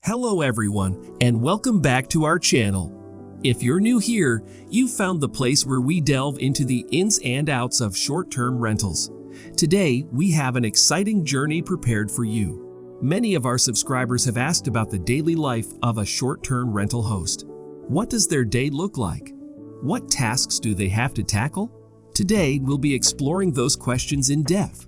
Hello everyone, and welcome back to our channel. If you're new here, you've found the place where we delve into the ins and outs of short-term rentals. Today, we have an exciting journey prepared for you. Many of our subscribers have asked about the daily life of a short-term rental host. What does their day look like? What tasks do they have to tackle? Today, we'll be exploring those questions in depth.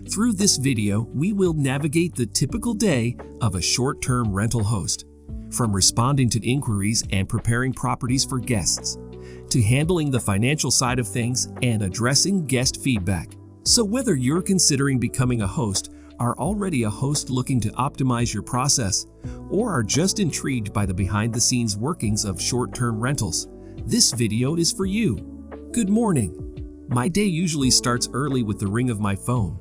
Through this video, we will navigate the typical day of a short-term rental host, from responding to inquiries and preparing properties for guests, to handling the financial side of things and addressing guest feedback. So whether you're considering becoming a host, are already a host looking to optimize your process, or are just intrigued by the behind-the-scenes workings of short-term rentals, this video is for you. Good morning. My day usually starts early with the ring of my phone,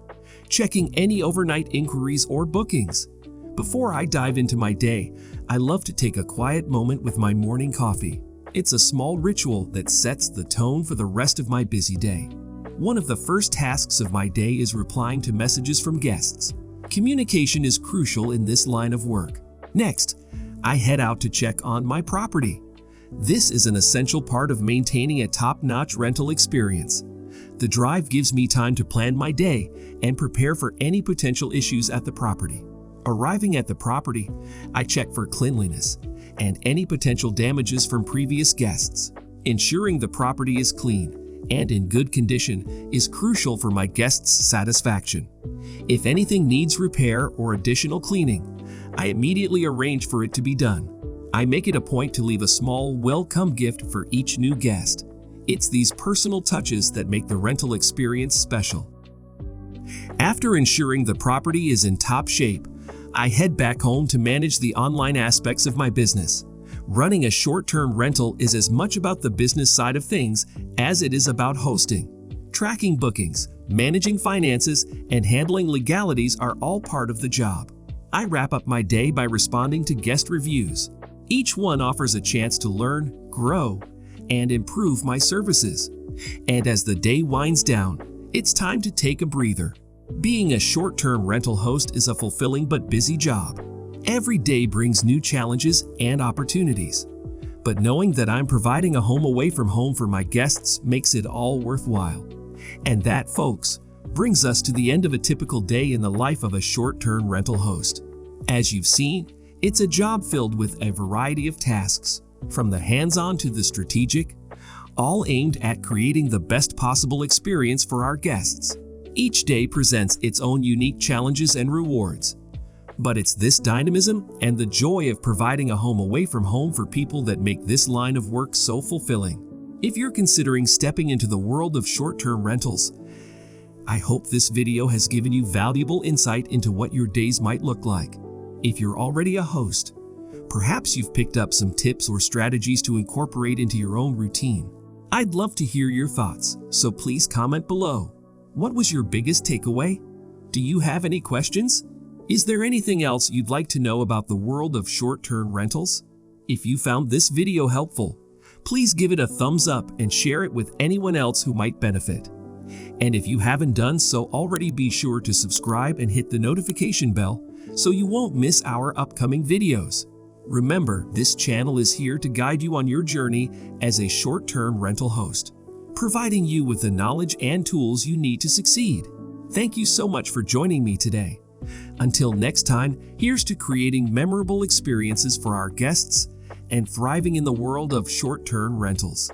checking any overnight inquiries or bookings. Before I dive into my day, I love to take a quiet moment with my morning coffee. It's a small ritual that sets the tone for the rest of my busy day. One of the first tasks of my day is replying to messages from guests. Communication is crucial in this line of work. Next, I head out to check on my property. This is an essential part of maintaining a top-notch rental experience. The drive gives me time to plan my day and prepare for any potential issues at the property. Arriving at the property, I check for cleanliness and any potential damages from previous guests. Ensuring the property is clean and in good condition is crucial for my guests' satisfaction. If anything needs repair or additional cleaning, I immediately arrange for it to be done. I make it a point to leave a small welcome gift for each new guest. It's these personal touches that make the rental experience special. After ensuring the property is in top shape, I head back home to manage the online aspects of my business. Running a short-term rental is as much about the business side of things as it is about hosting. Tracking bookings, managing finances, and handling legalities are all part of the job. I wrap up my day by responding to guest reviews. Each one offers a chance to learn, grow, and improve my services. And as the day winds down, it's time to take a breather. Being a short-term rental host is a fulfilling but busy job. Every day brings new challenges and opportunities. But knowing that I'm providing a home away from home for my guests makes it all worthwhile. And that, folks, brings us to the end of a typical day in the life of a short-term rental host. As you've seen, it's a job filled with a variety of tasks, from the hands-on to the strategic, all aimed at creating the best possible experience for our guests. Each day presents its own unique challenges and rewards. But it's this dynamism and the joy of providing a home away from home for people that make this line of work so fulfilling. If you're considering stepping into the world of short-term rentals, I hope this video has given you valuable insight into what your days might look like. If you're already a host, perhaps you've picked up some tips or strategies to incorporate into your own routine. I'd love to hear your thoughts, so please comment below. What was your biggest takeaway? Do you have any questions? Is there anything else you'd like to know about the world of short-term rentals? If you found this video helpful, please give it a thumbs up and share it with anyone else who might benefit. And if you haven't done so already, be sure to subscribe and hit the notification bell so you won't miss our upcoming videos. Remember, this channel is here to guide you on your journey as a short-term rental host, providing you with the knowledge and tools you need to succeed. Thank you so much for joining me today. Until next time, here's to creating memorable experiences for our guests and thriving in the world of short-term rentals.